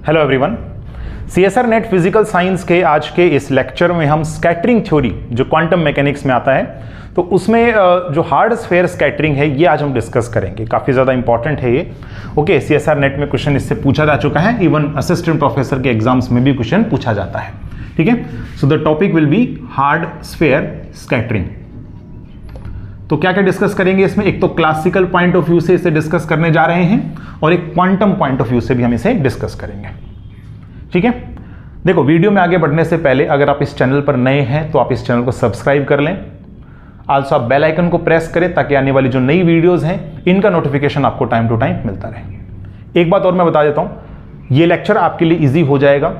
Hello everyone, CSR net physical science के आज के इस लेक्चर में हम स्कैटरिंग थ्योरी जो क्वांटम मैकेनिक्स में आता है तो उसमें जो हार्ड स्फीयर स्कैटरिंग है ये आज हम डिस्कस करेंगे। काफ़ी ज़्यादा इंपॉर्टेंट है ये। ओके, सीएसआर नेट में क्वेश्चन इससे पूछा जा चुका है, इवन असिस्टेंट प्रोफेसर के एग्जाम्स में भी क्वेश्चन पूछा जाता है। ठीक है, so the topic will be hard sphere scattering. तो क्या क्या डिस्कस करेंगे इसमें? एक तो क्लासिकल पॉइंट ऑफ व्यू से इसे डिस्कस करने जा रहे हैं और एक क्वांटम पॉइंट ऑफ व्यू से भी हम इसे डिस्कस करेंगे। ठीक है, देखो वीडियो में आगे बढ़ने से पहले अगर आप इस चैनल पर नए हैं तो आप इस चैनल को सब्सक्राइब कर लें। आल्सो आप बेल आइकन को प्रेस करें ताकि आने वाली जो नई वीडियोस हैं इनका नोटिफिकेशन आपको टाइम टू टाइम मिलता रहे। एक बात और मैं बता देता हूं, ये लेक्चर आपके लिए इजी हो जाएगा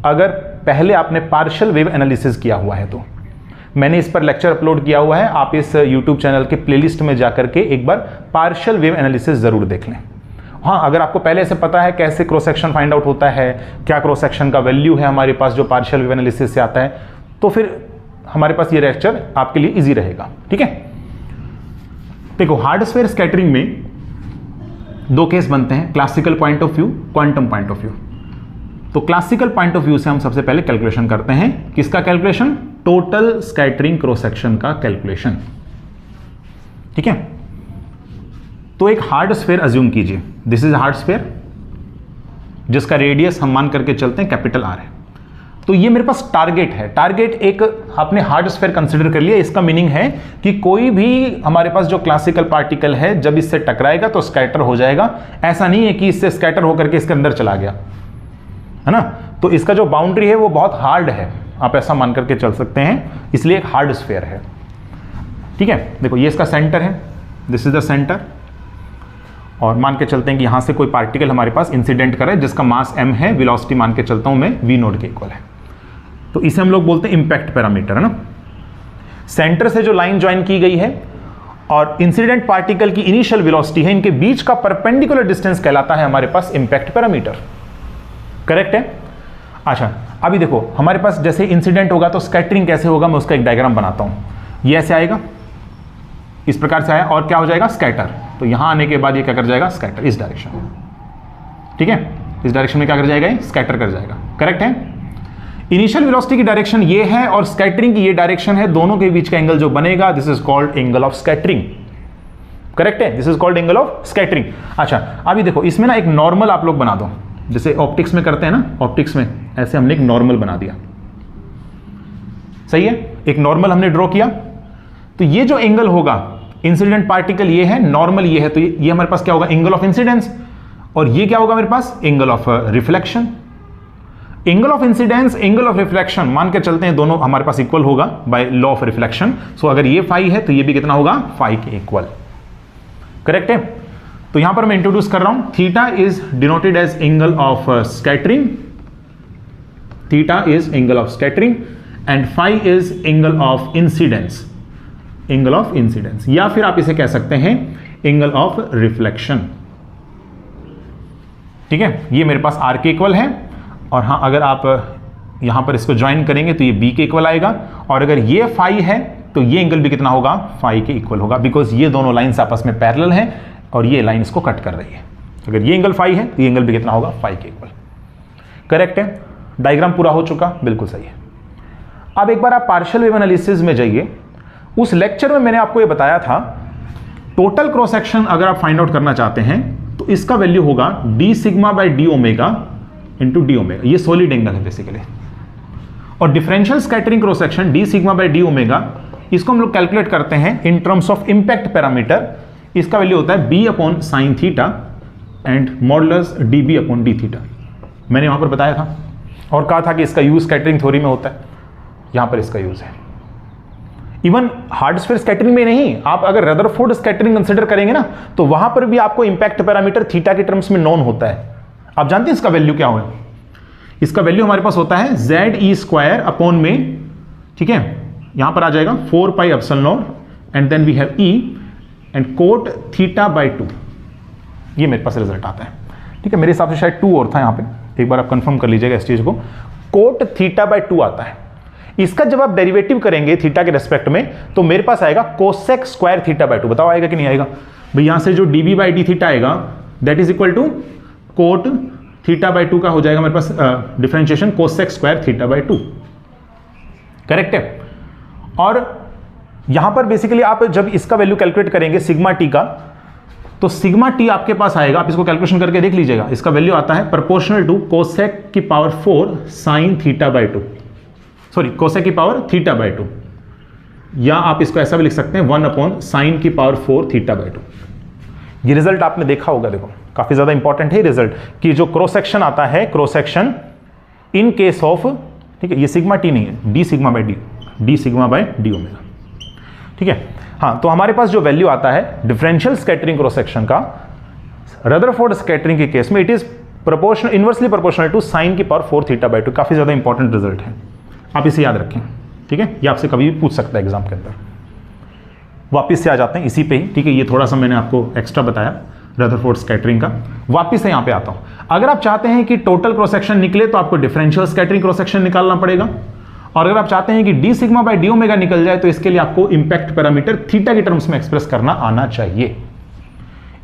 अगर पहले आपने पार्शियल वेव एनालिसिस किया हुआ है। तो मैंने इस पर लेक्चर अपलोड किया हुआ है, आप इस यूट्यूब चैनल के प्लेलिस्ट में जाकर के एक बार पार्शियल वेव एनालिसिस जरूर देख लें। हाँ, अगर आपको पहले से पता है कैसे क्रॉस सेक्शन फाइंड आउट होता है, क्या क्रॉस सेक्शन का वैल्यू है हमारे पास जो पार्शियल वेव एनालिसिस से आता है, तो फिर हमारे पास ये लेक्चर आपके लिए इजी रहेगा। ठीक है, देखो हार्ड स्फीयर स्कैटरिंग में दो केस बनते हैं, classical point of view, quantum point of view. तो क्लासिकल पॉइंट ऑफ व्यू से हम सबसे पहले कैलकुलेशन करते हैं। किसका calculation? Total scattering cross section का कैलकुलेशन। ठीक है, तो एक हार्ड स्फीयर अज्यूम कीजिए, दिस इज हार्ड स्फीयर जिसका रेडियस हम मान करके चलते हैं कैपिटल आर है। तो ये मेरे पास टारगेट है। टारगेट एक आपने हार्ड स्फीयर कंसीडर कर लिया। इसका मीनिंग है कि कोई भी हमारे पास जो क्लासिकल पार्टिकल है जब इससे टकराएगा तो स्कैटर हो जाएगा। ऐसा नहीं है कि इससे स्कैटर होकर के इसके अंदर चला गया, है ना। तो इसका जो बाउंड्री है वो बहुत हार्ड है, आप ऐसा मान करके चल सकते हैं, इसलिए एक हार्ड स्फीयर है। ठीक है, देखो ये इसका सेंटर है, दिस इज द सेंटर, और मान के चलते हैं कि यहां से कोई पार्टिकल हमारे पास इंसिडेंट करे जिसका मास m है, वेलोसिटी मान के चलता हूं मैं v नोट के इक्वल है। तो इसे हम लोग बोलते हैं इंपैक्ट पैरामीटर, है ना। सेंटर से जो लाइन ज्वाइन की गई है और इंसिडेंट पार्टिकल की इनिशियल वेलोसिटी है, इनके बीच का परपेंडिकुलर डिस्टेंस कहलाता है हमारे पास इंपैक्ट पैरामीटर। करेक्ट है। अच्छा, अभी देखो हमारे पास जैसे इंसिडेंट होगा तो स्कैटरिंग कैसे होगा, मैं उसका एक डायग्राम बनाता हूं। ये ऐसे आएगा, इस प्रकार से आया और क्या हो जाएगा? स्कैटर। तो यहां आने के बाद ये क्या कर जाएगा? स्कैटर, इस डायरेक्शन में। ठीक है, इस डायरेक्शन में क्या कर जाएगा? स्कैटर कर जाएगा। करेक्ट है। इनिशियल वेलोसिटी की डायरेक्शन ये है और स्कैटरिंग की ये डायरेक्शन है, दोनों के बीच का एंगल जो बनेगा this is called angle of scattering. Correct है, this is called angle of scattering. अच्छा, अभी देखो इसमें ना एक नॉर्मल आप लोग बना दो, जैसे ऑप्टिक्स में करते हैं ना, ऑप्टिक्स में ऐसे हमने एक नॉर्मल बना दिया। सही है, एक नॉर्मल हमने ड्रॉ किया। तो ये जो एंगल होगा, इंसिडेंट पार्टिकल ये है, नॉर्मल ये है, तो ये हमारे पास क्या होगा? Angle of incidence. और ये क्या होगा मेरे पास? Angle of reflection. Angle of incidence, angle of reflection मान के चलते हैं दोनों हमारे पास इक्वल होगा by law of reflection. So अगर ये फाई है तो ये भी कितना होगा? फाई के इक्वल। करेक्ट है। तो यहां पर मैं इंट्रोड्यूस कर रहा हूं, theta is denoted as angle of scattering, theta is angle of scattering and phi is angle of incidence, angle of incidence, या फिर आप इसे कह सकते हैं एंगल ऑफ रिफ्लेक्शन। ठीक है, ये मेरे पास आर के इक्वल है, और हां अगर आप यहां पर इसको ज्वाइन करेंगे तो ये बी के इक्वल आएगा, और अगर ये फाई है तो ये एंगल भी कितना होगा? फाई के इक्वल होगा, बिकॉज ये दोनों लाइंस आपस में पैरेलल हैं और ये लाइन इसको कट कर रही है। अगर ये एंगल फाई है तो ये एंगल भी कितना होगा? फाई के इक्वल। करेक्ट है, डायग्राम पूरा हो चुका, बिल्कुल सही है। अब एक बार आप पार्शियल वेव एनालिसिस में जाइए। उस लेक्चर में मैंने आपको ये बताया था, टोटल क्रॉस सेक्शन अगर आप फाइंड आउट करना चाहते हैं तो इसका वैल्यू होगा D sigma by D omega into D omega. ये सॉलिड एंगल है बेसिकली। और differential scattering cross section D sigma by D omega, इसको हम लोग कैलकुलेट करते हैं in terms of impact parameter. इसका वैल्यू होता है B upon sine theta and modulus D B upon D theta. मैंने वहां पर बताया था और कहा था कि इसका यूज स्कैटरिंग थ्योरी में होता है, यहां पर इसका यूज है। इवन हार्ड स्फीयर स्कैटरिंग में नहीं, आप अगर रदरफोर्ड स्कैटरिंग कंसीडर करेंगे ना तो वहां पर भी आपको इंपैक्ट पैरामीटर थीटा के टर्म्स में नोन होता है। आप जानते हैं इसका वैल्यू क्या होगा? इसका वैल्यू हमारे पास होता है जेड ई स्क्वायर अपॉन में, ठीक है, यहां पर आ जाएगा 4 pi epsilon naught and then we have E and cot theta by 2। ये मेरे पास रिजल्ट आता है। ठीक है, मेरे हिसाब से शायद 2 और था यहां पे, एक बार आप कंफर्म कर लीजिएगा इस चीज को। कोट थीटा बाई 2 आता है। इसका जब आप डेरिवेटिव करेंगे थीटा के रेस्पेक्ट में तो मेरे पास आएगा कोसेक स्क्वायर थीटा बाई 2। बताओ आएगा कि नहीं आएगा भाई? यहां से जो डीबी बाई डी थीटा आएगा that is equal to cot theta by 2 का हो जाएगा मेरे पास differentiation cosec square theta by 2, correct है। और यहां पर बेसिकली आप जब इसका वैल्यू कैलकुलेट करेंगे सिग्मा टी का, तो सिग्मा टी आपके पास आएगा, आप इसको कैलकुलेशन करके देख लीजिएगा, इसका वैल्यू आता है प्रोपोर्शनल टू कोसेक की power 4 sign theta by 2, sorry cosec की पावर थीटा बाई 2, या आप इसको ऐसा भी लिख सकते हैं 1 अपॉन साइन की पावर 4 थीटा बाई 2। ये रिजल्ट आपने देखा होगा, देखो काफी ज्यादा इंपॉर्टेंट है रिजल्ट, कि जो क्रॉस सेक्शन आता है, cross section in case of, ठीक है, ये सिग्मा टी नहीं है, D sigma by D, D sigma by D omega, ठीक है। हाँ, तो हमारे पास जो वैल्यू आता है डिफरेंशियल स्कैटरिंग क्रॉस सेक्शन का रदरफोर्ड स्कैटरिंग के केस में, it is proportional, inversely proportional to sine की पावर 4 थीटा बाई 2। काफी ज्यादा इंपॉर्टेंट रिजल्ट है, आप इसे याद रखें, ठीक है। ये आपसे कभी भी पूछ सकता है एग्जाम के अंदर। वापिस से आ जाते हैं इसी पे ही, ठीक है। ये थोड़ा सा मैंने आपको एक्स्ट्रा बताया रदरफोर्ड स्कैटरिंग का। वापिस से यहां पे आता हूं। अगर आप चाहते हैं कि टोटल क्रॉस सेक्शन निकले तो आपको डिफरेंशियल स्कैटरिंग क्रॉस सेक्शन निकालना पड़ेगा, और अगर आप चाहते हैं कि D sigma by D omega निकल जाए तो इसके लिए आपको इंपैक्ट पैरामीटर थीटा के टर्म्स में एक्सप्रेस करना आना चाहिए।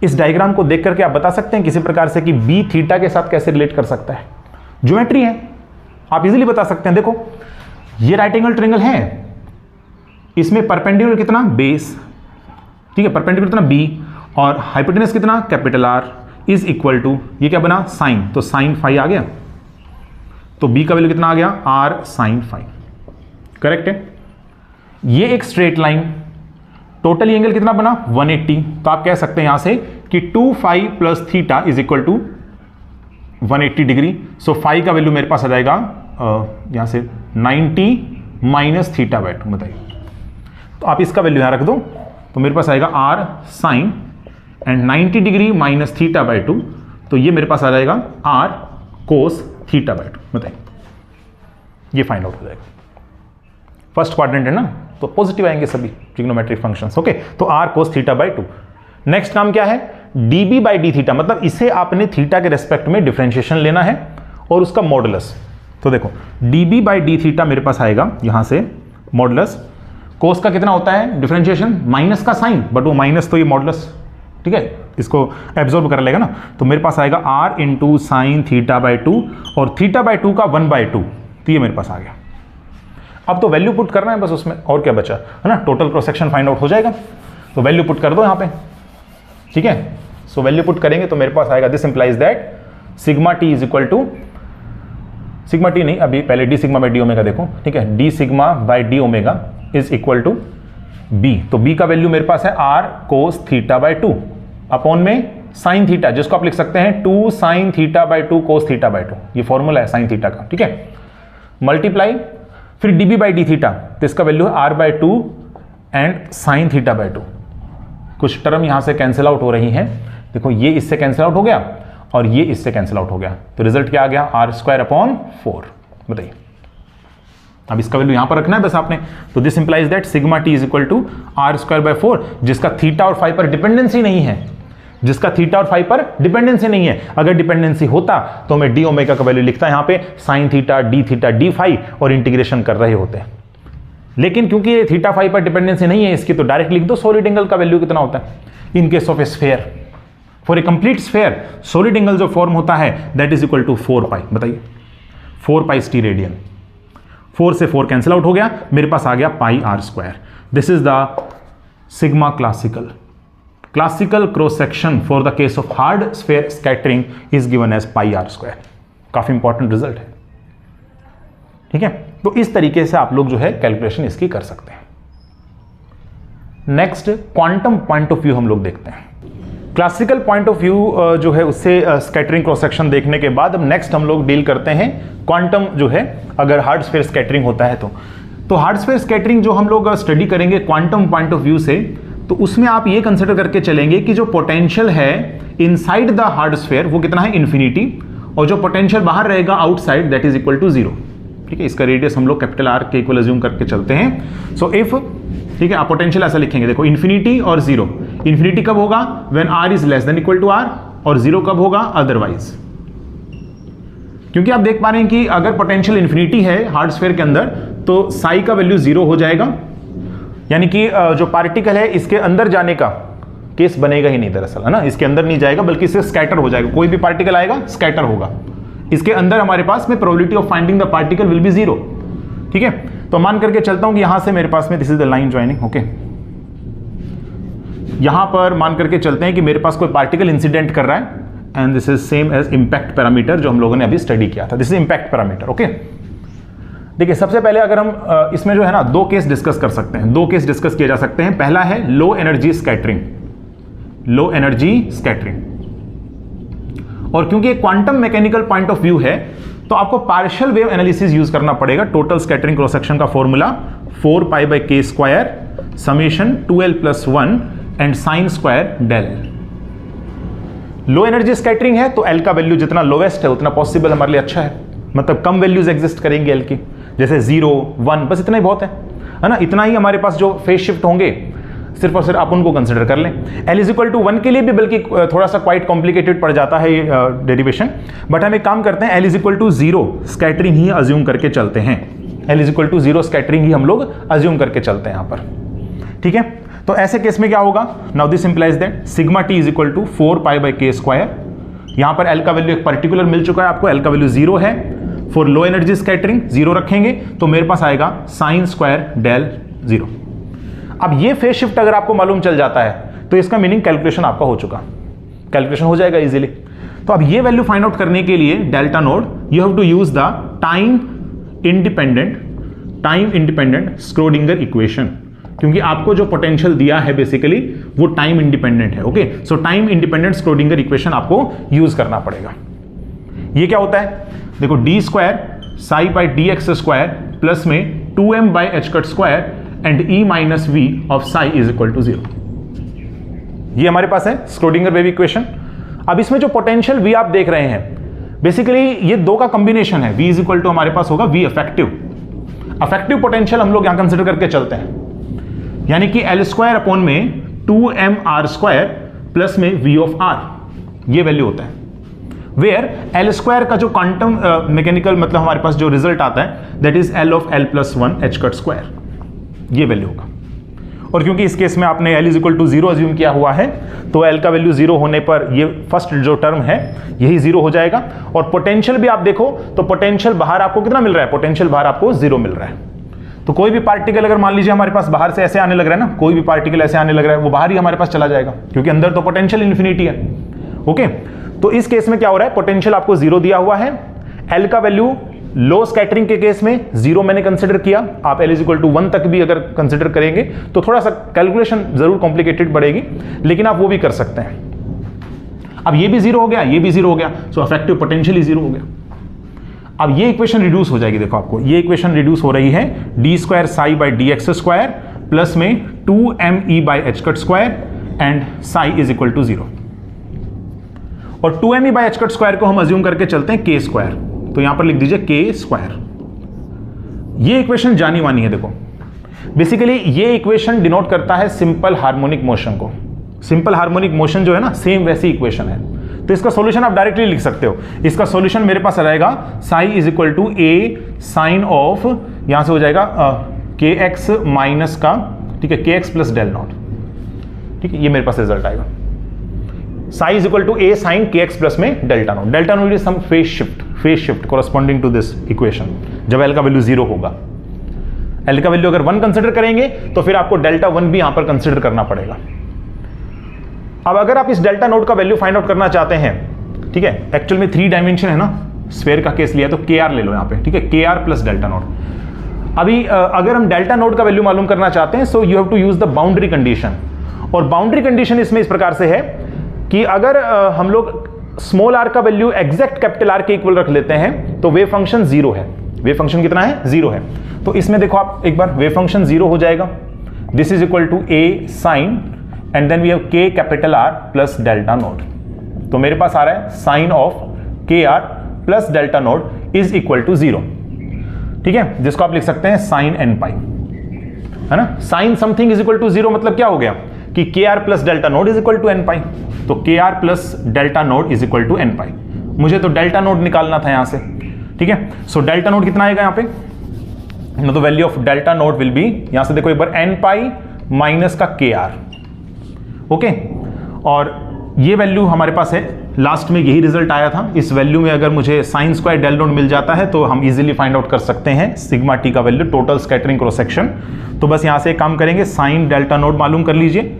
इस डायग्राम को देख करके आप बता सकते हैं किसी प्रकार से कि बी थीटा के साथ कैसे रिलेट कर सकता है। ज्योमेट्री है, आप इजीली बता सकते हैं। देखो ये राइट एंगल ट्रायंगल है, इसमें परपेंडिकुलर कितना बेस, ठीक है, परपेंडिकुलर कितना बी, और हाइपोटेनस कितना capital R, is equal to, ये क्या बना साइन, तो साइन फाई आ गया, तो बी का वैल्यू कितना आ गया आर साइन फाई, करेक्ट है। ये एक स्ट्रेट लाइन, टोटल एंगल कितना बना 180, तो आप कह सकते हैं यहां से कि 2 phi plus theta is equal to 180 degree. So phi का वैल्यू मेरे पास आ जाएगा यहां से 90 माइनस थीटा बाई 2, बताइए। तो आप इसका वैल्यू यहां रख दो, तो मेरे पास आएगा R sine and 90 degree minus theta by 2, तो ये मेरे पास आ जाएगा आर कोस थीटा बाई 2, बताइए। ये फाइंड आउट हो जाएगा। फर्स्ट क्वाड्रेंट है ना, तो पॉजिटिव आएंगे सभी ट्रिग्नोमेट्रिक फंक्शंस, ओके। तो R cos theta by 2। Next काम क्या है, डीबी बाई डी थीटा, मतलब इसे आपने थीटा के रेस्पेक्ट में डिफरेंशिएशन लेना है और उसका मॉडुलस। तो देखो डीबी बाई डी थीटा मेरे पास आएगा यहां से मॉडुलस, कोस का कितना होता है डिफरेंशिएशन, माइनस का साइन, बट वो माइनस तो ये मॉडुलस, ठीक है, इसको एब्जॉर्ब कर लेगा ना, तो मेरे पास आएगा R into sine theta by 2, और थीटा बाई 2 का 1/2, तो ये मेरे पास आ गया। अब तो वैल्यू पुट करना है बस उसमें, और क्या बचा है ना, total cross section find out हो जाएगा। तो वैल्यू पुट कर दो यहाँ पे, ठीक है। सो वैल्यू पुट करेंगे तो मेरे पास आएगा, this implies that sigma T is equal to, sigma T नहीं, अभी पहले D sigma by D omega देखो, ठीक है, D sigma by D omega is equal to B. तो बी का वैल्यू मेरे पास है R cos theta by 2 upon में साइन थीटा, जिसको आप लिख सकते हैं 2 sine theta by 2 cos theta by 2, ये फॉर्मूला है साइन थीटा का, ठीक है। मल्टीप्लाई फिर डीबी बाई डी थीटा, तो इसका वैल्यू है R by 2 and sine theta by 2। कुछ टर्म यहां से कैंसिल आउट हो रही हैं, देखो ये इससे कैंसिल आउट हो गया और ये इससे कैंसिल आउट हो गया, तो रिजल्ट क्या आ गया आर स्क्वायर अपॉन 4, बताइए। अब इसका वैल्यू यहां पर रखना है बस आपने, तो this implies that sigma T is equal to R square by 4, जिसका थीटा और फाई पर डिपेंडेंसी नहीं है, जिसका थीटा और फाई पर डिपेंडेंसी नहीं है। अगर डिपेंडेंसी होता तो मैं डी ओमेगा का वैल्यू लिखता यहां पे साइन थीटा डी फाई और इंटीग्रेशन कर रहे होते हैं, लेकिन क्योंकि ये थीटा फाई पर डिपेंडेंसी नहीं है इसकी, तो डायरेक्ट लिख दो सॉलिड एंगल का वैल्यू कितना होता है in case of A sphere. For a complete sphere solid angle जो फॉर्म होता है दैट इज इक्वल टू 4 पाई, बताइए 4 पाई टी रेडियन। 4 से 4 कैंसिल आउट हो गया, मेरे पास आ गया pi r square. This is the sigma classical cross section for the case of hard sphere scattering is given as pi r square. काफी important result है, ठीक है। तो इस तरीके से आप लोग जो है कैलकुलेशन इसकी कर सकते हैं। Next quantum point of view हम लोग देखते हैं। क्लासिकल पॉइंट ऑफ व्यू जो है उससे स्कैटरिंग क्रॉस सेक्शन देखने के बाद अब नेक्स्ट हम लोग डील करते हैं क्वांटम जो है, अगर हार्ड स्फीयर स्कैटरिंग होता है तो हार्ड स्फीयर स्कैटरिंग जो हम लोग स्टडी करेंगे क्वांटम पॉइंट ऑफ व्यू से, तो उसमें आप ये कंसिडर करके चलेंगे कि जो पोटेंशियल है इनसाइड द हार्ड स्फीयर वो कितना है इन्फिनिटी, और जो पोटेंशियल बाहर रहेगा outside that is equal to 0, ठीक है। इसका रेडियस हम लोग कैपिटल आर के इक्वल अज्यूम करके चलते हैं। सो इफ, ठीक है, आप पोटेंशियल ऐसा लिखेंगे, देखो इन्फिनिटी और 0। इन्फिनिटी कब होगा when R is less than equal to R, और 0 कब होगा अदरवाइज। क्योंकि आप देख पा रहे हैं कि अगर पोटेंशियल इन्फिनिटी है हार्ड स्फीयर के अंदर तो साई का वैल्यू 0 हो जाएगा, यानी कि जो पार्टिकल है इसके अंदर जाने का केस बनेगा ही नहीं दरअसल, है ना, इसके अंदर नहीं जाएगा बल्कि इससे स्कैटर हो जाएगा। कोई भी पार्टिकल आएगा स्कैटर होगा, इसके अंदर हमारे पास में probability of finding the particle will be 0। ठीक है, तो मान करके चलता हूं कि यहां से मेरे पास में this is the line joining. Okay, यहां पर मान करके चलते हैं कि मेरे पास कोई पार्टिकल इंसिडेंट कर रहा है and this is same as impact parameter जो हम लोगों ने अभी स्टडी किया था। This is impact parameter. Okay, देखिए सबसे पहले अगर हम इसमें जो है ना दो केस डिस्कस कर सकते हैं, दो केस डिस्कस किए जा सकते हैं। पहला है low energy scattering, low energy scattering. और क्योंकि एक quantum mechanical point of view है तो आपको पार्शियल वेव एनालिसिस यूज करना पड़ेगा। टोटल स्कैटरिंग क्रॉस सेक्शन का formula 4π/k² summation 2l+1 and sine square del. Low energy scattering है तो एल का वैल्यू जितना लोवेस्ट है उतना पॉसिबल हमारे लिए अच्छा है, मतलब कम वैल्यूज एग्जिस्ट करेंगे एल की, जैसे 0, 1, बस इतना ही बहुत है ना। इतना ही हमारे पास जो फेज शिफ्ट होंगे सिर्फ और सिर्फ आप उनको कंसिडर कर लें। L = 1 के लिए भी बल्कि थोड़ा सा क्वाइट कॉम्प्लिकेटेड पड़ जाता है ये डेरिवेशन, बट हम एक काम करते हैं L = 0 स्कैटरिंग ही अज्यूम करके चलते हैं। L = 0 स्कैटरिंग ही हम लोग अज्यूम करके चलते हैं यहां पर। ठीक है, तो ऐसे केस में क्या होगा, now this implies that sigma t = 4π/k²। यहां पर L का वैल्यू एक पर्टिकुलर मिल चुका है आपको, L का वैल्यू 0 है। फॉर लो एनर्जी स्कैटरिंग 0 रखेंगे तो मेरे पास आएगा साइन स्क्वायर डेल 0। अब ये फेज शिफ्ट अगर आपको मालूम चल जाता है तो इसका मीनिंग कैलकुलेशन आपका हो चुका, कैलकुलेशन हो जाएगा इजीली। तो अब ये वैल्यू फाइंड आउट करने के लिए delta naught you have to use the time independent Schrodinger equation, क्योंकि आपको जो पोटेंशियल दिया है बेसिकली वो टाइम इंडिपेंडेंट है। Okay, so time independent Schrodinger equation आपको यूज करना पड़ेगा। ये क्या होता है, देखो d² ψ/dx² प्लस में 2m/h² and e - v of ψ = 0। ये हमारे पास है स्क्रोडिंगर वेव इक्वेशन। अब इसमें जो पोटेंशियल v आप देख रहे हैं बेसिकली ये दो का कॉम्बिनेशन है। v = हमारे पास होगा v अफेक्टिव पोटेंशियल हम लोग यहां कंसिडर करके चलते हैं, यानी कि L² में 2mr² प्लस में v ऑफ r, ये वैल्यू होता है। वेयर L² का जो क्वांटम मैकेनिकल मतलब हमारे पास जो रिजल्ट आता है that is L of l+1 h², ये वैल्यू होगा। और क्योंकि इस केस में आपने L = 0 अज्यूम किया हुआ है तो L का वैल्यू 0 होने पर ये फर्स्ट जो टर्म है यही 0 हो जाएगा। और पोटेंशियल भी आप देखो तो पोटेंशियल बाहर आपको कितना मिल रहा है, पोटेंशियल बाहर आपको 0 मिल रहा है। तो कोई भी पार्टिकल अगर मान लीजिए हमारे पास बाहर से ऐसे आने लग रहा है ना, कोई भी पार्टिकल ऐसे आने लग रहा है वो बाहर ही हमारे पास चला जाएगा, क्योंकि अंदर तो पोटेंशियल इन्फिनिटी है। ओके, तो इस केस में क्या हो रहा है, पोटेंशियल आपको 0 दिया हुआ है। एल का वैल्यू लो स्कैटरिंग के केस में 0 मैंने कंसिडर किया, आप L = 1 तक भी अगर कंसिडर करेंगे तो थोड़ा सा कैलकुलेशन जरूर कॉम्प्लिकेटेड पड़ेगी, लेकिन आप वो भी कर सकते हैं। अब ये भी 0 हो गया, ये भी 0 हो गया, सो अफेक्टिव पोटेंशियल 0 हो गया। अब ये इक्वेशन रिड्यूस हो जाएगी, देखो आपको ये इक्वेशन रिड्यूस हो रही है d² ψ/dx² प्लस में 2me/h² एंड ψ = 0। और 2me/h² को हम अज्यूम करके चलते हैं k², तो यहां पर लिख दीजिए k²। ये इक्वेशन जानी मानी है। देखो बेसिकली ये इक्वेशन डिनोट करता है सिंपल हार्मोनिक मोशन को। सिंपल हार्मोनिक मोशन जो है ना सेम वैसी इक्वेशन है, तो इसका सॉल्यूशन आप डायरेक्टली लिख सकते हो। इसका सॉल्यूशन मेरे पास रहेगा ψ = a साइन ऑफ, यहां से हो जाएगा kx माइनस का, ठीक है, kx प्लस डेल नॉट। ठीक है, ये मेरे पास रिजल्ट आएगा। ψ = a sin kx प्लस में delta naught. Delta naught is some phase shift corresponding to this equation जब L का वैल्यू 0 होगा। L का वैल्यू अगर 1 कंसिडर करेंगे तो फिर आपको डेल्टा 1 भी यहां पर कंसिडर करना पड़ेगा। अब अगर आप इस डेल्टा नोट का वैल्यू फाइंड आउट करना चाहते हैं, ठीक है, एक्चुअल में 3 डायमेंशन है ना, स्फीयर का केस लिया तो kr ले लो यहां पे, ठीक है, kr प्लस डेल्टा नोट। अभी अगर हम डेल्टा नोट का वैल्यू मालूम करना चाहते हैं so you have to use the boundary condition. और बाउंड्री कंडीशन इसमें इस प्रकार से है कि अगर हम लोग स्मॉल r का वैल्यू एग्जैक्ट कैपिटल R के इक्वल रख लेते हैं तो वेव फंक्शन 0 है। वेव फंक्शन कितना है, 0 है। तो इसमें देखो आप एक बार, वेव फंक्शन 0 हो जाएगा। This is equal to a sine and then we have k capital R plus delta naught. तो मेरे पास आ रहा है sine of kr plus delta naught is equal to 0, ठीक है, जिसको आप लिख सकते हैं साइन n पाई, है ना। Sine something is equal to 0 मतलब क्या हो गया कि kr plus delta naught is equal to n pi. तो kr plus delta naught is equal to n pi. मुझे तो डेल्टा नोट निकालना था यहां से, ठीक है। सो डेल्टा नोट कितना आएगा यहां पे, know the value of delta naught will be, यहां से देखो एक बार n पाई माइनस का kr, ओके। और ये वैल्यू हमारे पास है लास्ट में यही रिजल्ट आया था। इस वैल्यू में अगर मुझे साइन स्क्वायर डेल नोड मिल जाता है तो हम इजीली फाइंड आउट कर सकते हैं सिग्मा टी का value, total scattering cross section. तो बस यहां से काम करेंगे, साइन डेल्टा नोड मालूम कर लीजिए,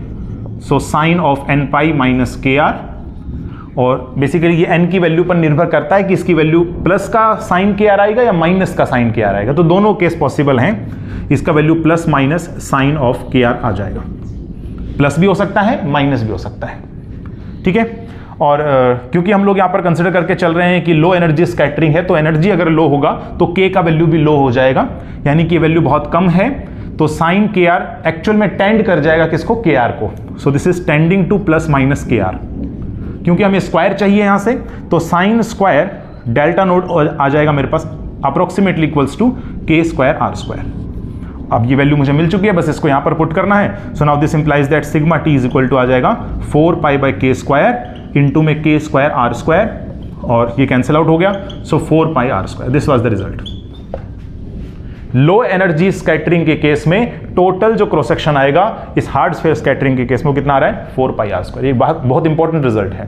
so sine of n pi minus k r, और बेसिकली ये एन की वैल्यू पर निर्भर करता है कि इसकी वैल्यू प्लस का साइन के आर आएगा या माइनस का साइन के आर आएगा, तो दोनों केस पॉसिबल हैं। इसका value plus minus sine of k r आ जाएगा, प्लस भी हो सकता है माइनस भी हो सकता है, ठीक है। और क्योंकि हम लोग यहां पर कंसिडर करके चल रहे हैं कि लो एनर्जी स्कैटरिंग है, तो एनर्जी अगर लो होगा तो के का वैल्यू भी लो हो जाएगा, यानी कि वैल्यू बहुत कम है तो साइन के आर एक्चुअल में टेंड कर जाएगा किसको, के आर को। So this is tending two plus minus k are. क्योंकि हमें स्क्वायर चाहिए यहां से, तो साइन स्क्वायर डेल्टा नोड आ जाएगा मेरे पास approximately equals to k square r square. अब ये वैल्यू मुझे मिल चुकी है, बस इसको यहां पर पुट करना है। So now this implies that sigma T is equal to आ जाएगा 4 pi by k square into में के स्क्वायर आर स्क्वायर, और ये कैंसिल आउट हो गया, so 4 pi r square. This was the result. Low energy scattering के case में total जो क्रॉस सेक्शन आएगा इस हार्ड स्फीयर स्कैटरिंग के केस में कितना आ रहा है, 4 पाई आर स्क्वायर। ये बहुत इंपॉर्टेंट रिजल्ट है,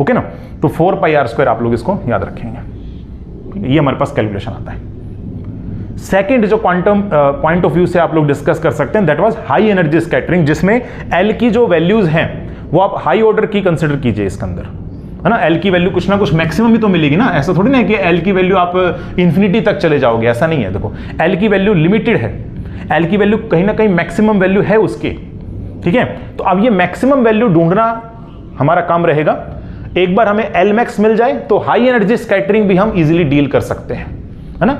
ओके ना। तो 4 पाई आर स्क्वायर आप लोग इसको याद रखेंगे, ये हमारे पास कैलकुलेशन आता है। सेकंड जो क्वांटम पॉइंट ऑफ व्यू से आप लोग डिस्कस कर सकते हैं, that was high energy scattering, जिसमें एल की जो वैल्यूज हैं वो आप हाई ऑर्डर की कंसिडर कीजिए इसके अंदर, है ना। एल की वैल्यू कुछ ना कुछ मैक्सिमम भी तो मिलेगी ना, ऐसा थोड़ी ना है कि एल की वैल्यू आप इंफिनिटी तक चले जाओगे, ऐसा नहीं है। देखो एल की वैल्यू लिमिटेड है, एल की वैल्यू कहीं ना कहीं मैक्सिमम वैल्यू है उसके, ठीक है। तो अब ये मैक्सिमम वैल्यू ढूंढना हमारा काम रहेगा। एक बार हमें एल मैक्स मिल जाए तो हाई एनर्जी स्कैटरिंग भी हम इजीली डील कर सकते हैं, है ना।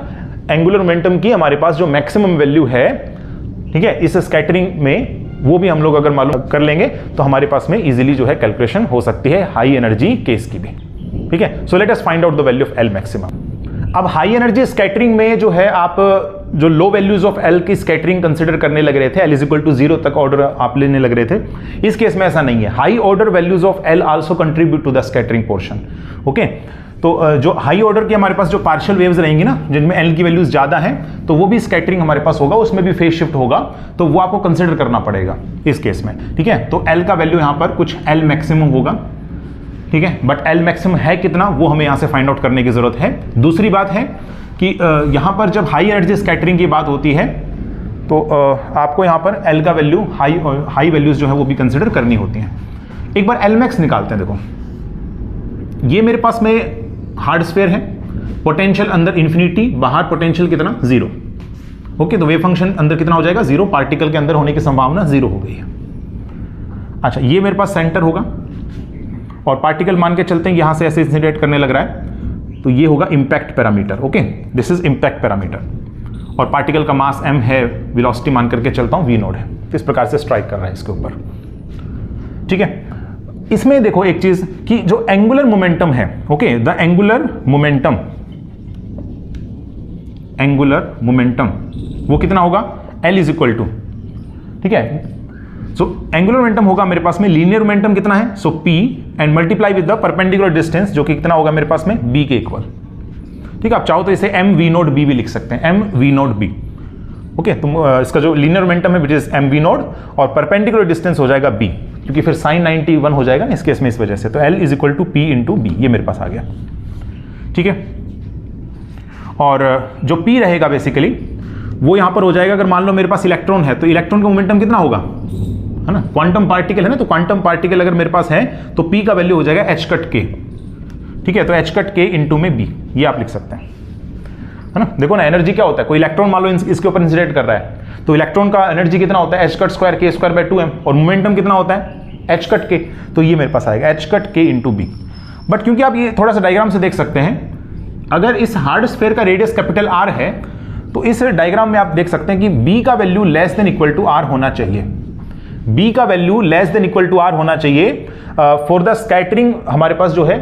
एंगुलर मोमेंटम की हमारे पास जो मैक्सिमम वैल्यू है, ठीक है, इस स्कैटरिंग में वो भी हम लोग अगर मालूम कर लेंगे तो हमारे पास में इजीली जो है कैलकुलेशन हो सकती है हाई एनर्जी केस की भी, ठीक है। So let us find out the value of L maximum. अब हाई एनर्जी स्कैटरिंग में जो है आप जो लो वैल्यूज ऑफ एल की स्कैटरिंग कंसिडर करने लग रहे थे, एल इज इक्वल टू 0 तक ऑर्डर आप लेने लग रहे थे, इस केस में ऐसा नहीं है। High order values of l also contribute to the scattering portion, okay. तो जो हाई ऑर्डर की हमारे पास जो पार्शियल वेव्स रहेंगी ना, जिनमें एल की वैल्यूज ज्यादा हैं, तो वो भी स्कैटरिंग हमारे पास होगा, उसमें भी फेज शिफ्ट होगा, तो वो आपको कंसिडर करना पड़ेगा इस केस में, ठीक है। तो एल का वैल्यू यहां पर कुछ एल मैक्सिमम होगा, ठीक है, बट एल मैक्सिमम है कितना वो हमें यहां से फाइंड आउट करने की जरूरत है। दूसरी बात है कि यहां पर जब हाई एनर्जी स्कैटरिंग की बात होती है तो आपको यहां पर एल का वैल्यू हाई वैल्यूज जो है वो भी कंसिडर करनी होती हैं। एक बार एल मैक्स निकालते हैं। देखो ये मेरे पास में हार्ड स्फीयर है, पोटेंशियल अंदर इंफिनिटी, बाहर पोटेंशियल कितना 0, ओके। तो वेव फंक्शन अंदर कितना हो जाएगा 0, पार्टिकल के अंदर होने की संभावना 0 हो गई है। अच्छा, ये मेरे पास सेंटर होगा और पार्टिकल मान के चलते हैं यहां से ऐसे इंसिडेंट करने लग रहा है, तो ये होगा impact parameter, okay. This is impact parameter, और पार्टिकल का मास m है, वेलोसिटी मान करके चलता हूं v नोड है, इस प्रकार से स्ट्राइक कर रहा है इसके ऊपर, ठीक है। इसमें देखो एक चीज कि जो एंगुलर मोमेंटम है, ओके, द एंगुलर मोमेंटम वो कितना होगा, L इज इक्वल टू, ठीक है। सो एंगुलर मोमेंटम होगा मेरे पास में, लीनियर मोमेंटम कितना है, सो P and multiply with the perpendicular distance, जो कि कितना होगा मेरे पास में B के इक्वल, ठीक है। आप चाहो तो इसे m v नोड b भी लिख सकते हैं, m v node b, okay. तो इसका जो लीनियर मोमेंटम है which is m v node, और परपेंडिकुलर डिस्टेंस हो जाएगा b, क्योंकि फिर साइन 91 हो जाएगा ना इस केस में, इस वजह से। तो L is equal to P into B, ये मेरे पास आ गया, ठीक है। और जो P रहेगा बेसिकली वो यहां पर हो जाएगा, अगर मान लो मेरे पास इलेक्ट्रॉन है तो इलेक्ट्रॉन का मोमेंटम कितना होगा, है ना। क्वांटम पार्टिकल है ना, तो क्वांटम पार्टिकल अगर मेरे पास है तो P का वैल्यू हो जाएगा h कट k, ठीक है। तो h कट k इंटू में B, ये आप लिख सकते हैं, है ना। देखो ना एनर्जी क्या होता है, कोई इलेक्ट्रॉन मान लो इसके ऊपर इंसिडेंट कर रहा है, तो इलेक्ट्रॉन का एनर्जी कितना होता है, h cut square k square by 2m, और मोमेंटम कितना होता है h कट k, तो ये मेरे पास आएगा h cut k into b। But क्योंकि आप ये थोड़ा सा डायग्राम से देख सकते हैं, अगर इस हार्ड स्फीयर का रेडियस कैपिटल R है तो इस डायग्राम में आप देख सकते हैं कि b का value less than equal to r होना चाहिए, b का value less than equal to r होना चाहिए फॉर द स्कैटरिंग हमारे पास जो है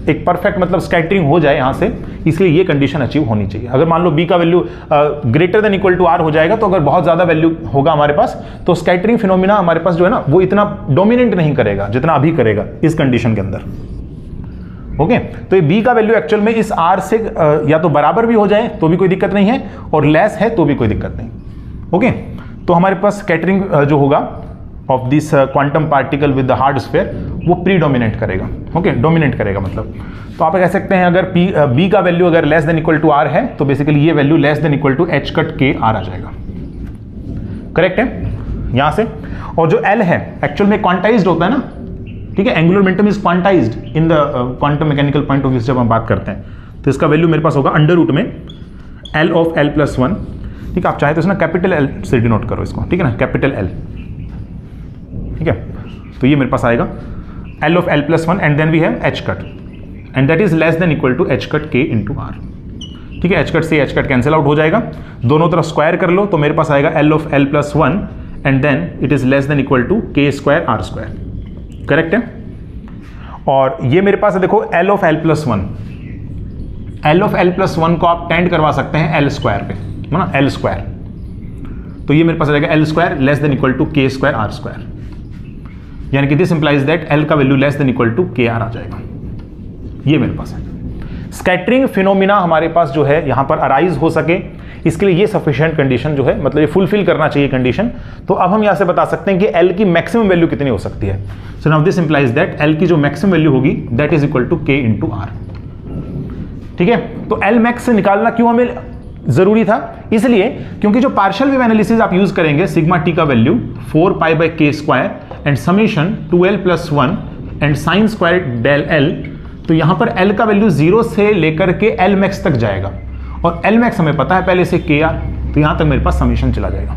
एक परफेक्ट मतलब स्कैटरिंग हो जाए यहां से, इसलिए ये कंडीशन अचीव होनी चाहिए। अगर मान लो b का value greater than equal to r हो जाएगा, तो अगर बहुत ज्यादा वैल्यू होगा हमारे पास, तो स्कैटरिंग फिनोमिना हमारे पास जो है ना वो इतना डोमिनेंट नहीं करेगा जितना अभी करेगा इस कंडीशन के अंदर, ओके। तो ये b का वैल्यू एक्चुअल में इस r से या तो बराबर भी हो जाए तो भी कोई दिक्कत नहीं है, और लेस है तो भी कोई दिक्कत नहीं, ओके। तो हमारे पास स्कैटरिंग जो होगा of this quantum particle with the hard sphere वो प्रीडोमिनेट करेगा, ओके, डोमिनेट करेगा मतलब। तो आप कह सकते हैं अगर बी का वैल्यू अगर less than equal to r है तो बेसिकली ये value less than equal to h cut k r आ जाएगा, करेक्ट है यहां से। और जो एल है एक्चुअल में क्वांटाइज्ड होता है ना, ठीक है, angular momentum is quantized in the quantum mechanical point of view से जब हम बात करते हैं, तो इसका वैल्यू मेरे पास होगा अंडर रूट में L of l plus one, ठीक है, आप चाहे तो इसना कैपिटल एल से डिनोट करो इसको, ठीक है ना, कैपिटल एल, ठीक है। तो ये मेरे पास आएगा l of l plus one and then we have h cut and that is less than equal to h cut k into r, ठीक है। एच कट से एच कट कैंसिल आउट हो जाएगा, दोनों तरफ स्क्वायर कर लो तो मेरे पास आएगा l of l plus one and then it is less than equal to k square r square, correct है। और ये मेरे पास है देखो l of l plus one, l of l plus one को आप टेंड करवा सकते हैं एल स्क्वायर पे, है ना, एल स्क्वायर। तो ये मेरे पास आ जाएगा l square less than equal to k square r square, यानी कि दिस इंप्लाइज दैट एल का value less than equal to k r आ जाएगा, ये मेरे पास है। स्कैटरिंग फिनोमिना हमारे पास जो है यहां पर अराइज हो सके इसके लिए ये सफिशिएंट कंडीशन जो है, मतलब ये फुलफिल करना चाहिए कंडीशन। तो अब हम यहां से बता सकते हैं कि एल की मैक्सिमम वैल्यू कितनी हो सकती है। So now this implies that L की जो मैक्सिमम वैल्यू होगी दैट इज इक्वल टू के इंटू आर, ठीक है। तो एल मैक्स निकालना क्यों हमें जरूरी था, इसलिए क्योंकि जो पार्शियल वेव एनालिसिस आप यूज करेंगे सिग्मा टी का value 4 pi by k square and summation 2l plus 1 and sine square del l, तो यहां पर एल का वैल्यू 0 से लेकर के एल मैक्स तक जाएगा और एल मैक्स हमें पता है पहले से के आर, तो यहां तक मेरे पास समेशन चला जाएगा,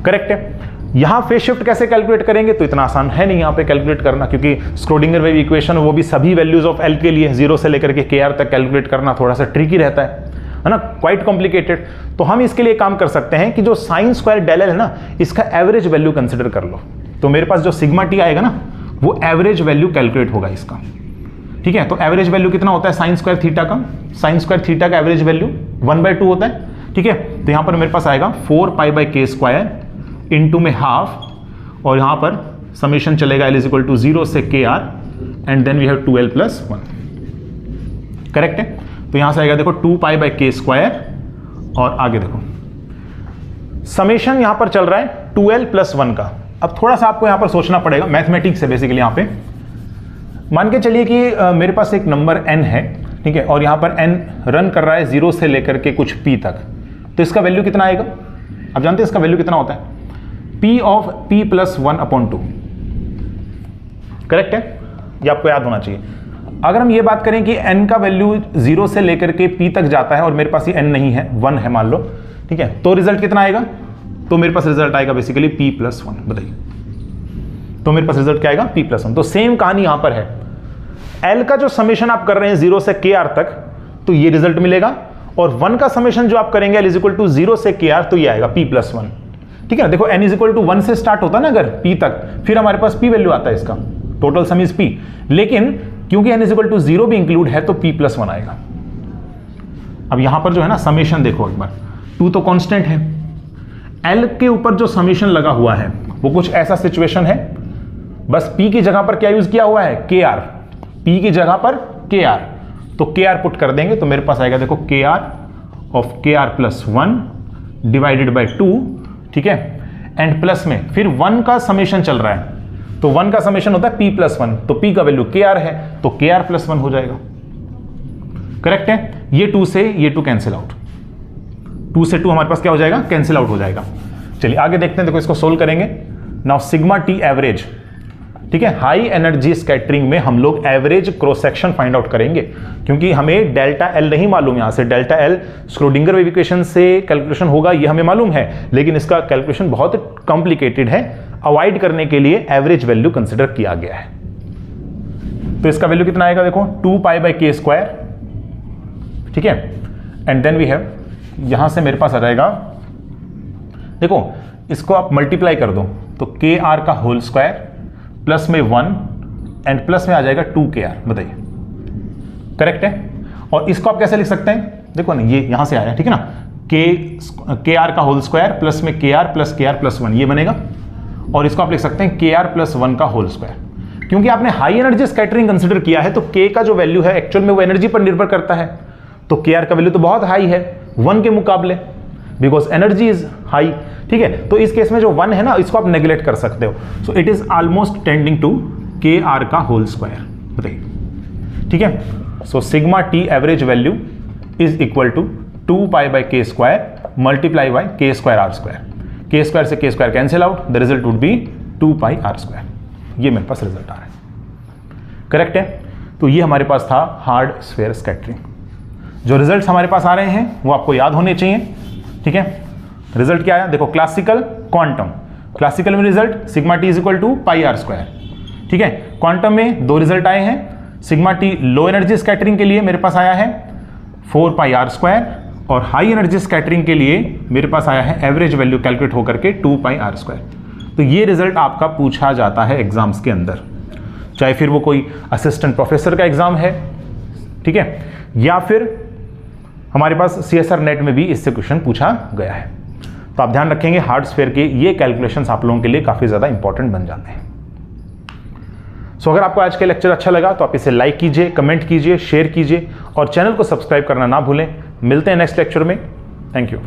करेक्ट है। यहां फेज शिफ्ट कैसे कैलकुलेट करेंगे, तो इतना आसान है नहीं यहां पे कैलकुलेट करना, क्योंकि स्क्रोडिंगर वेव इक्वेशन वो भी सभी वैल्यूज ऑफ एल के लिए 0 से लेकर के के आर तक कैलकुलेट करना थोड़ा सा ट्रिकी रहता है ना, क्वाइट कॉम्प्लिकेटेड। तो हम इसके लिए काम कर सकते हैं कि जो साइन स्क्वायर डेल एल है ना, इसका एवरेज वैल्यू कंसिडर कर लो। तो मेरे पास जो सिग्मा टी आएगा ना वो एवरेज वैल्यू कैलकुलेट होगा इसका, ठीक है। तो एवरेज वैल्यू कितना होता है साइन स्क्वायर थीटा का, साइन स्क्वायर थीटा का एवरेज वैल्यू 1/2 होता है, ठीक है। तो यहां पर मेरे पास आएगा 4 pi by k square into में हाफ और यहां पर समेशन चलेगा एल इज इक्वल टू 0 से k r and then we have 2l plus 1, correct है। तो यहां से आएगा देखो 2 पाई बाय के स्क्वायर और आगे देखो समेशन यहां पर चल रहा है 2l प्लस 1 का। अब थोड़ा सा आपको यहां पर सोचना पड़ेगा मैथमेटिक्स है बेसिकली। यहां पे मान के चलिए कि मेरे पास एक नंबर n है, ठीक है, और यहां पर n रन कर रहा है 0 से लेकर के कुछ p तक, तो इसका वैल्यू कितना आएगा, आप जानते हैं इसका वैल्यू कितना होता है, p of p plus 1/2, correct है, ये आपको याद होना चाहिए। अगर हम ये बात करें कि n का वैल्यू 0 से लेकर के p तक जाता है और मेरे पास ये n नहीं है, 1 है मान लो, ठीक है, तो रिजल्ट कितना आएगा, तो मेरे पास रिजल्ट आएगा बेसिकली p प्लस 1, बताइए, तो मेरे पास रिजल्ट क्या आएगा p प्लस 1। तो सेम कहानी यहां पर है, l का जो समेशन आप कर रहे हैं 0 से के आर तक तो ये रिजल्ट मिलेगा, और 1 का समेशन जो आप करेंगे l इज इक्वल टू 0 से के आर तो ये आएगा p प्लस 1, ठीक है। देखो n इज इक्वल टू 1 से स्टार्ट होता है ना अगर p तक, फिर हमारे पास p वैल्यू आता है इसका, टोटल सम इज p, लेकिन क्योंकि n इज इक्वल टू 0 भी इंक्लूड है तो p प्लस 1 आएगा। अब यहां पर जो है ना समेशन देखो एक बार, 2 तो कांस्टेंट है, l के ऊपर जो समेशन लगा हुआ है वो कुछ ऐसा सिचुएशन है, बस p की जगह पर क्या यूज किया हुआ है के आर, p की जगह पर के आर, तो के आर पुट कर देंगे तो मेरे पास आएगा देखो के are of k are plus 1 divided by 2, ठीक है, एंड प्लस में फिर 1 का समेशन चल रहा है, तो 1 का समेशन होता है p प्लस 1, तो p का वैल्यू के आर है तो के आर प्लस 1 हो जाएगा, करेक्ट है। ये 2 से ये 2 कैंसिल आउट, 2 से 2 हमारे पास क्या हो जाएगा, कैंसिल आउट हो जाएगा। चलिए आगे देखते हैं, देखो इसको सोल्व करेंगे। नाउ सिग्मा टी एवरेज, ठीक है, हाई एनर्जी स्कैटरिंग में हम लोग average cross section find out करेंगे, क्योंकि हमें डेल्टा एल नहीं मालूम, यहां से delta L Schrödinger wave equation से कैलकुलेशन होगा ये हमें मालूम है, लेकिन इसका कैलकुलेशन बहुत कॉम्प्लिकेटेड है, अवॉइड करने के लिए एवरेज वैल्यू कंसिडर किया गया है। तो इसका वैल्यू कितना आएगा देखो 2 पाई बाय के स्क्वायर, ठीक है, एंड देन वी हैव यहां से मेरे पास आ जाएगा, देखो इसको आप मल्टीप्लाई कर दो तो के आर का होल स्क्वायर प्लस में 1 एंड प्लस में आ जाएगा 2 के आर, बताइए, करेक्ट है। और इसको आप कैसे लिख सकते हैं, देखो ना ये यहां से आया, ठीक है ना, के आर का होल स्क्वायर प्लस में के आर प्लस 1 ये बनेगा, और इसको आप लिख सकते हैं के आर प्लस 1 का होल स्क्वायर। क्योंकि आपने हाई एनर्जी स्कैटरिंग कंसिडर किया है तो के का जो वैल्यू है एक्चुअल में वो एनर्जी पर निर्भर करता है, तो के आर का वैल्यू तो बहुत हाई है 1 के मुकाबले, बिकॉज एनर्जी इज हाई। ठीक है, तो इस केस में जो 1 है ना, इसको आप नेग्लेक्ट कर सकते हो। So it is almost tending to k r का होल स्क्वायर। बताइए, ठीक है। So sigma t average value is equal to 2 pi by k square multiply by k square r square. K square से k square cancel out, the result would be 2 pi r square. ये मेरे पास result आ रहा है, correct है। तो ये हमारे पास था हार्ड स्फीयर स्कैटरिंग। जो रिजल्ट्स हमारे पास आ रहे हैं वो आपको याद होने चाहिए। ठीक है, रिजल्ट क्या आया देखो, क्लासिकल क्वांटम। क्लासिकल में result sigma T is equal to pi r square. ठीक है, क्वांटम में 2 रिजल्ट आए हैं। Sigma t low energy scattering के लिए मेरे पास आया है 4 पाई आर स्क्वायर, और हाई एनर्जी स्कैटरिंग के लिए मेरे पास आया है एवरेज वैल्यू कैलकुलेट होकर के 2 पाई आर स्क्वायर। तो ये रिजल्ट आपका पूछा जाता है एग्जाम्स के अंदर, चाहे फिर वो कोई असिस्टेंट प्रोफेसर का एग्जाम है, ठीक है, या फिर हमारे पास CSIR नेट में भी इससे क्वेश्चन पूछा गया है। तो आप ध्यान रखेंगे हार्ड स्फीयर के ये कैलकुलेशंस आप लोगों के लिए काफी ज्यादा इंपॉर्टेंट बन जाते हैं। सो अगर आपको आज का लेक्चर अच्छा लगा तो आप इसे लाइक कीजिए, कमेंट कीजिए, शेयर कीजिए और चैनल को सब्सक्राइब करना ना भूलें। मिलते हैं नेक्स्ट लेक्चर में। Thank you.